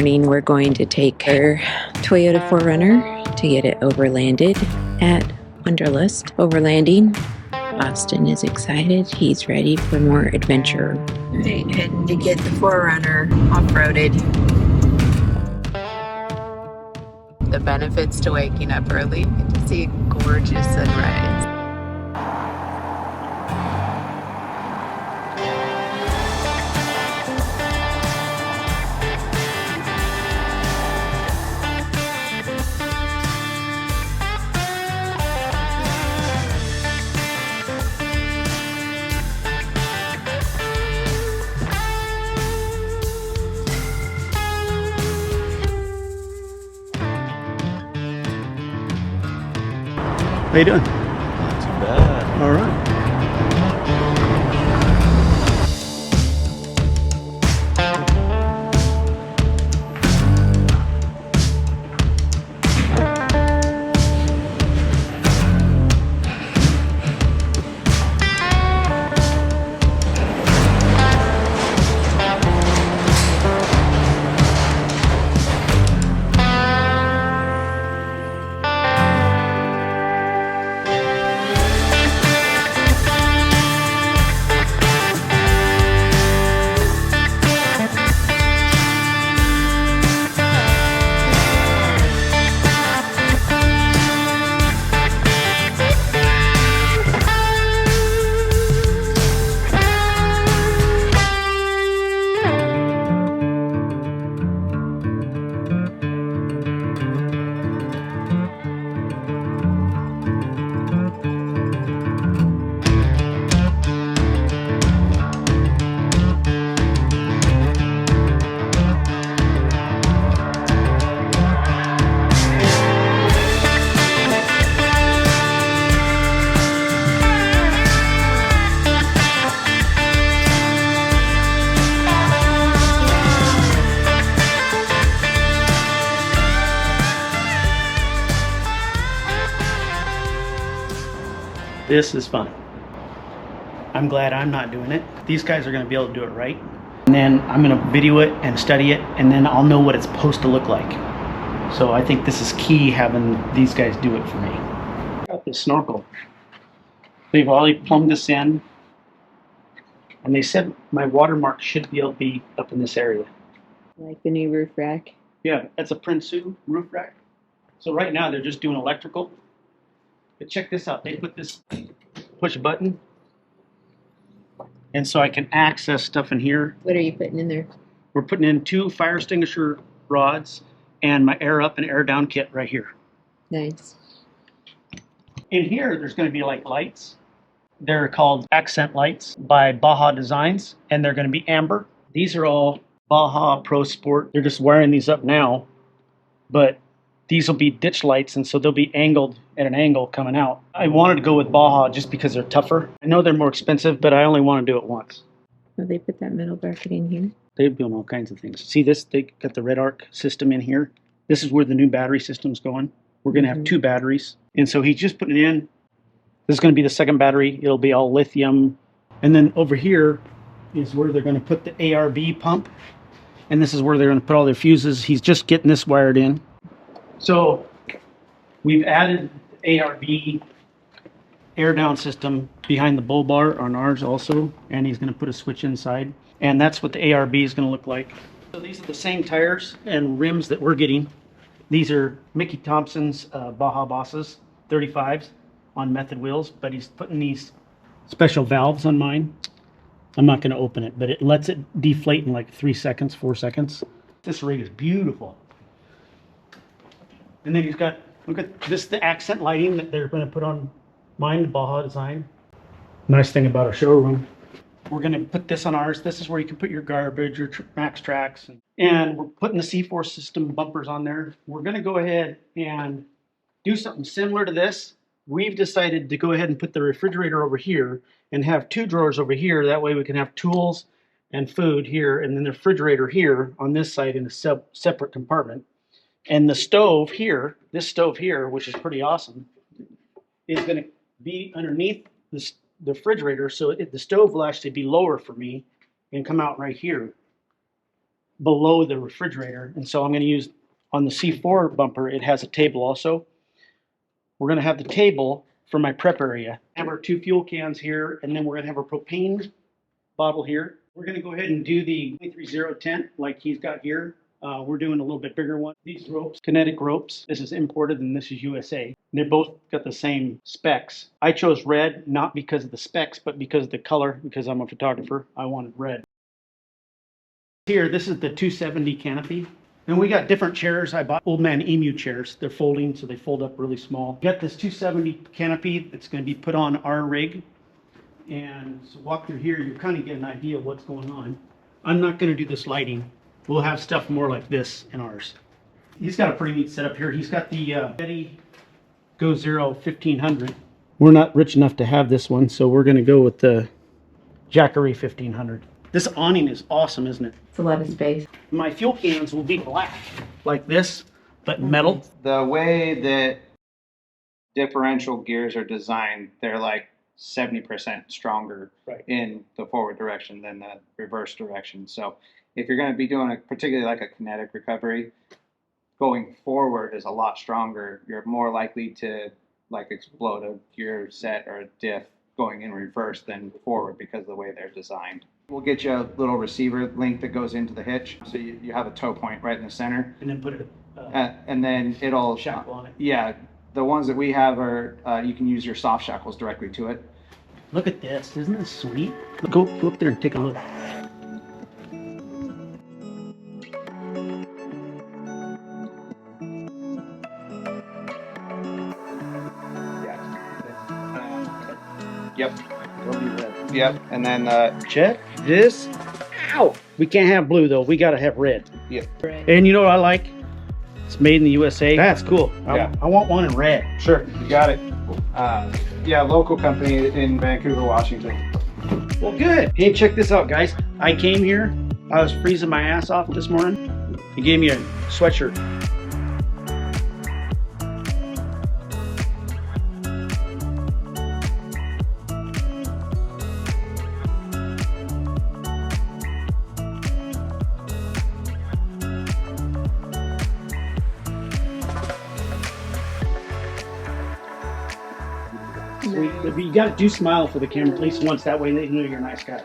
morning we're going to take our Toyota 4Runner to get it overlanded at Wanderlust Overlanding. Austin is excited. He's ready for more adventure. Right, heading to get the 4Runner off-roaded. The benefits to waking up early to see a gorgeous sunrise. How you doing? Not too bad. All right. This is fun. I'm glad I'm not doing it. These guys are going to be able to do it right. And then I'm going to video it and study it, and then I'll know what it's supposed to look like. So I think this is key, having these guys do it for me. Got this snorkel. They've already plumbed this in, and they said my watermark should be able to be up in this area. Like the new roof rack. Yeah, that's a Prinsu roof rack. So right now they're just doing electrical. But check this out. They put this push button, and so I can access stuff in here. What are you putting in there? We're putting in 2 fire extinguisher rods and my air up and air down kit right here. Nice. In here, there's going to be like lights. They're called accent lights by Baja Designs, and they're going to be amber. These are all Baja Pro Sport. They're just wiring these up now, but these will be ditch lights, and so they'll be angled at an angle coming out. I wanted to go with Baja just because they're tougher. I know they're more expensive, but I only want to do it once. Oh, they put that metal bracket in here? They're doing all kinds of things. See this? They got the red arc system in here. This is where the new battery system's going. We're going to have 2 batteries. And so he's just putting it in. This is going to be the second battery. It'll be all lithium. And then over here is where they're going to put the ARB pump. And this is where they're going to put all their fuses. He's just getting this wired in. So we've added the ARB air down system behind the bull bar on ours also, and he's going to put a switch inside, and that's what the ARB is going to look like. So these are the same tires and rims that we're getting. These are Mickey Thompson's Baja Bosses 35s on method wheels, but he's putting these special valves on mine. I'm not going to open it, but it lets it deflate in like 3 seconds, 4 seconds. This rig is beautiful. And then he's got, look at this, the accent lighting that they're going to put on mine, the Baja design. Nice thing about a showroom. We're going to put this on ours. This is where you can put your garbage, your max tracks. And we're putting the C4 system bumpers on there. We're going to go ahead and do something similar to this. We've decided to go ahead and put the refrigerator over here and have 2 drawers over here. That way we can have tools and food here, and then the refrigerator here on this side in a separate compartment. And the stove here, this stove here, which is pretty awesome, is going to be underneath the refrigerator, so the stove will actually be lower for me and come out right here. below the refrigerator. And so I'm going to use, on the C4 bumper, it has a table also. We're going to have the table for my prep area. Have our 2 fuel cans here, and then we're going to have a propane bottle here. We're going to go ahead and do the 230 tent like he's got here. We're doing a little bit bigger one. These ropes, kinetic ropes, this is imported and this is USA. They're both got the same specs. I chose red, not because of the specs, but because of the color, because I'm a photographer. I wanted red. Here, this is the 270 canopy. And we got different chairs. I bought Old Man Emu chairs. They're folding, so they fold up really small. Got this 270 canopy that's going to be put on our rig. And so walk through here, you kind of get an idea of what's going on. I'm not going to do this lighting. We'll have stuff more like this in ours. He's got a pretty neat setup here. He's got the Betty Go Zero 1500. We're not rich enough to have this one, so we're going to go with the Jackery 1500. This awning is awesome, isn't it? It's a lot of space. My fuel cans will be black, like this, but metal. The way that differential gears are designed, they're like 70% stronger in the forward direction than the reverse direction. So if you're going to be doing particularly like a kinetic recovery, going forward is a lot stronger. You're more likely to like explode a gear set or a diff going in reverse than forward because of the way they're designed. We'll get you a little receiver link that goes into the hitch, so you have a tow point right in the center, And then put a and then it'll shackle on it. Yeah, the ones that we have are you can use your soft shackles directly to it. Look at this. Isn't this sweet? Go up there and take a look. Yep. Yep. And then Check this out. We can't have blue though. We got to have red. Yep. And you know what I like? It's made in the USA. That's cool. Yeah. I want one in red. Sure, you got it. Yeah, local company in Vancouver, Washington. Well, good. Hey, check this out, guys. I came here. I was freezing my ass off this morning. He gave me a sweatshirt. You got to do smile for the camera at least once. That way they know you're a nice guy.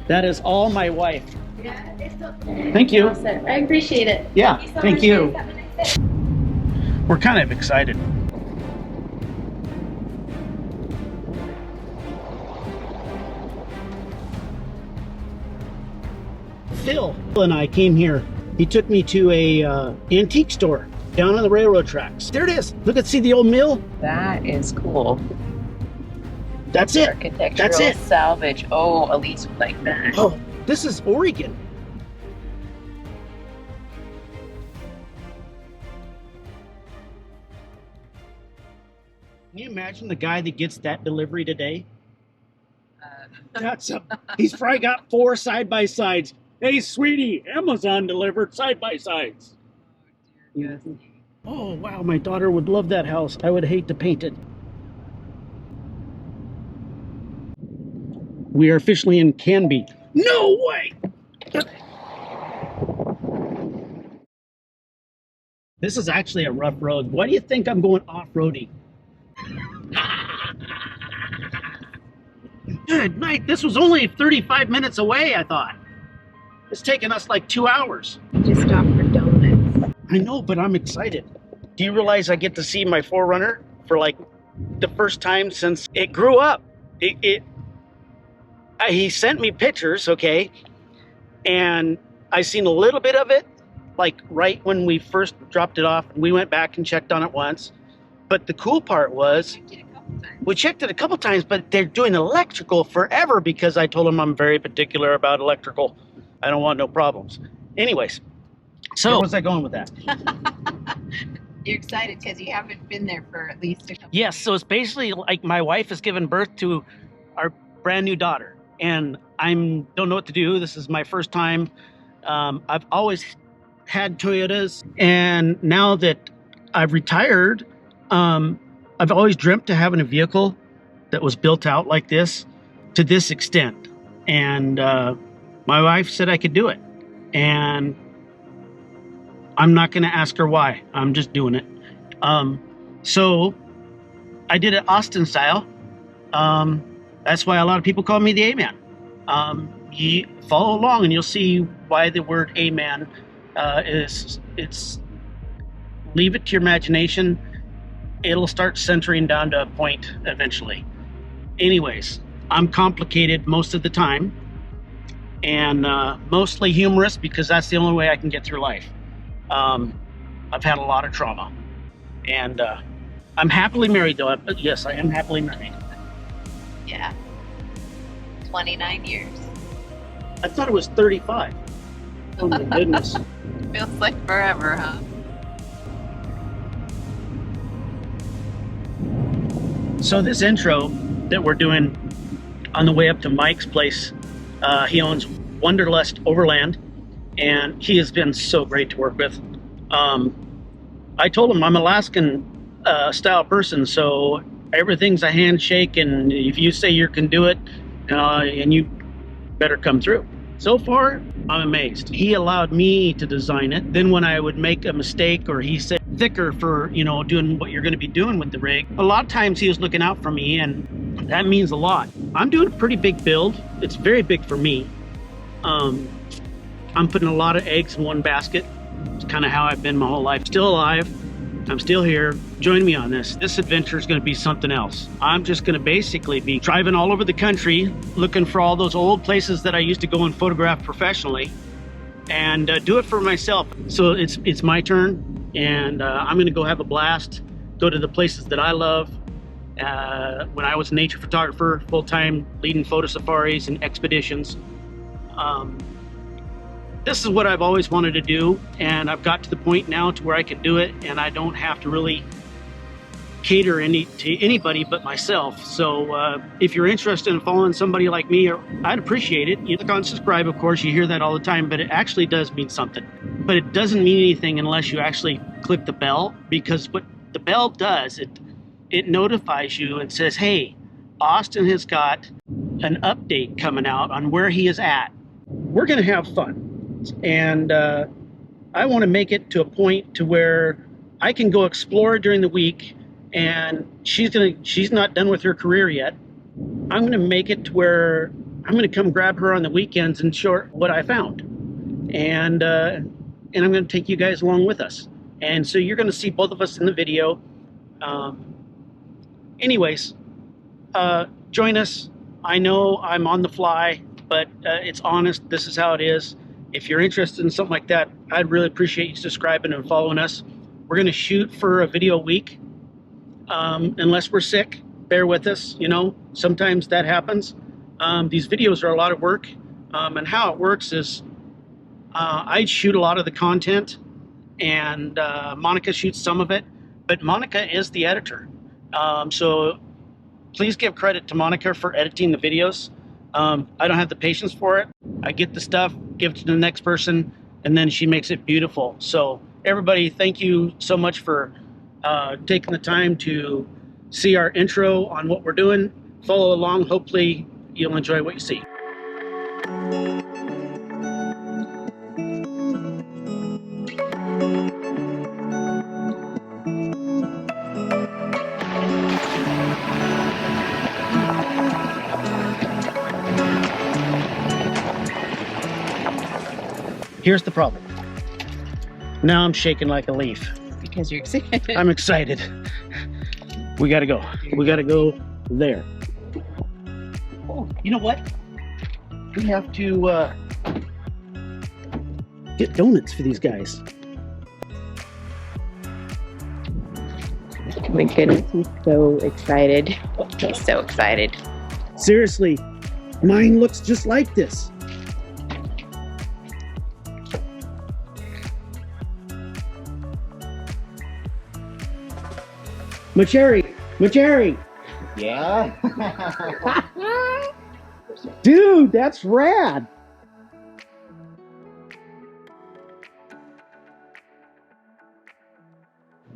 That is all my wife. Yeah, it's okay. Thank you. I appreciate it. Yeah, Thank you so much, thank you. guys. Have a nice day. We're kind of excited. Phil and I came here. He took me to a antique store down on the railroad tracks. There it is. Look at see the old mill. That is cool. That's it. Architectural That's it. salvage. Oh, Elise would like that. Oh, this is Oregon. imagine the guy that gets that delivery today? He's probably got 4 side-by-sides. Hey, sweetie, Amazon delivered side-by-sides. Oh, wow, my daughter would love that house. I would hate to paint it. We are officially in Canby. No way! This is actually a rough road. Why do you think I'm going off-roading? Good night. This was only 35 minutes away, I thought. It's taken us like 2 hours. Just stop for donuts. I know, but I'm excited. Do you realize I get to see my 4Runner for like the first time since it grew up? He sent me pictures, okay, and I seen a little bit of it, like right when we first dropped it off. We went back and checked on it once. But the cool part was we checked it a couple times, but they're doing electrical forever because I told them I'm very particular about electrical. I don't want no problems. Anyways, so where was I going with that? You're excited because you haven't been there for at least a couple Yes, so it's basically like my wife has given birth to our brand new daughter, and I don't know what to do. This is my first time. I've always had Toyotas, and now that I've retired, I've always dreamt of having a vehicle that was built out like this to this extent. And my wife said I could do it. And I'm not going to ask her why. I'm just doing it. So I did it Austin style. That's why a lot of people call me the A-Man. You follow along and you'll see why the word A-Man it's leave it to your imagination. It'll start centering down to a point eventually. Anyways, I'm complicated most of the time, and mostly humorous because that's the only way I can get through life. I've had a lot of trauma, and I'm happily married though. Yes, I am happily married. Yeah. 29 years. I thought it was 35. Oh my goodness. Feels like forever, huh? So this intro that we're doing on the way up to Mike's place, he owns Wanderlust Overland, and he has been so great to work with. I told him I'm Alaskan style person, so everything's a handshake, and if you say you can do it, and you better come through. So far, I'm amazed. He allowed me to design it. Then when I would make a mistake, or he said thicker for, doing what you're going to be doing with the rig, a lot of times he was looking out for me, and that means a lot. I'm doing a pretty big build. It's very big for me. I'm putting a lot of eggs in one basket. It's kind of how I've been my whole life. Still alive. I'm still here. Join me on this. This adventure is going to be something else. I'm just going to basically be driving all over the country, looking for all those old places that I used to go and photograph professionally, and do it for myself. So it's my turn, and I'm going to go have a blast, go to the places that I love. When I was a nature photographer, full-time, leading photo safaris and expeditions. This is what I've always wanted to do, and I've got to the point now to where I can do it, and I don't have to really cater to anybody but myself. So if you're interested in following somebody like me, I'd appreciate it. You click on subscribe, of course, you hear that all the time, but it actually does mean something. But it doesn't mean anything unless you actually click the bell, because what the bell does, it notifies you and says, hey, Austin has got an update coming out on where he is at. We're going to have fun. And I want to make it to a point to where I can go explore during the week, and she's not done with her career yet. I'm going to make it to where I'm going to come grab her on the weekends and show her what I found. And I'm going to take you guys along with us. And so you're going to see both of us in the video. Anyways, join us. I know I'm on the fly, but it's honest. This is how it is. If you're interested in something like that, I'd really appreciate you subscribing and following us. We're going to shoot for a video a week. Unless we're sick, bear with us. Sometimes that happens. These videos are a lot of work. And how it works is I shoot a lot of the content, and Monica shoots some of it. But Monica is the editor. So please give credit to Monica for editing the videos. I don't have the patience for it. I get the stuff, give it to the next person, and then she makes it beautiful. So everybody, thank you so much for taking the time to see our intro on what we're doing. Follow along. Hopefully you'll enjoy what you see. Here's the problem. Now I'm shaking like a leaf. Because you're excited. I'm excited. We gotta go. We gotta go there. Oh, you know what? We have to get donuts for these guys. My goodness, he's so excited. He's so excited. Seriously, mine looks just like this. Macheri! Yeah. Dude, that's rad!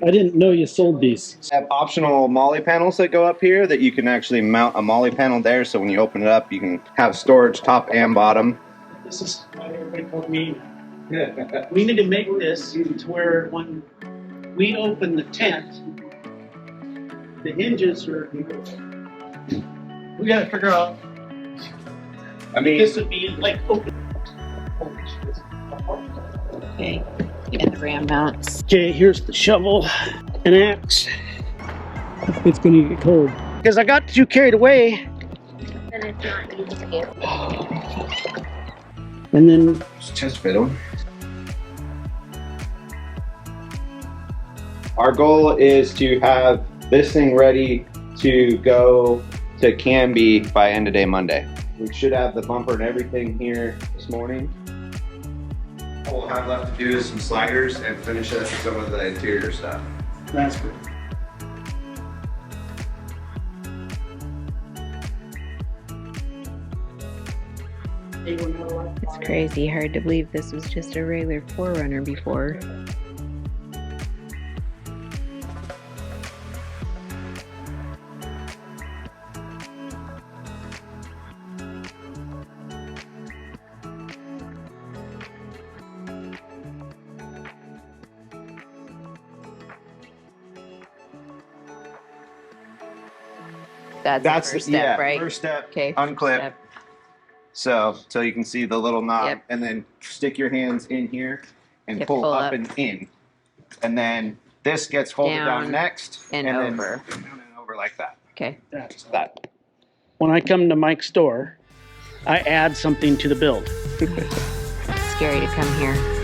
I didn't know you sold these. Have optional molly panels that go up here that you can actually mount a molly panel there, so when you open it up you can have storage top and bottom. This is why everybody called me. We need to make this to where when we open the tent, the hinges are. We gotta figure out. I mean, This would be like open. Okay, and the ram mounts. Okay, here's the shovel and axe. It's gonna get cold. Because I got too carried away. Then it's not easy to get. And then chest fiddle. Our goal is to have this thing ready to go to Canby by end of day Monday. We should have the bumper and everything here this morning. All we'll have left to do is some sliders and finish up some of the interior stuff. that's good. It's crazy. Hard to believe this was just a regular 4Runner before. That's the first step, right? First step. Okay. Unclip. Step. So you can see the little knob, Yep. and then stick your hands in here and Yep, pull pull up up. and in. And then this gets folded down Down next and then over. down and over like that. Okay. That's That. when I come to Mike's store, I add something to the build. It's scary to come here.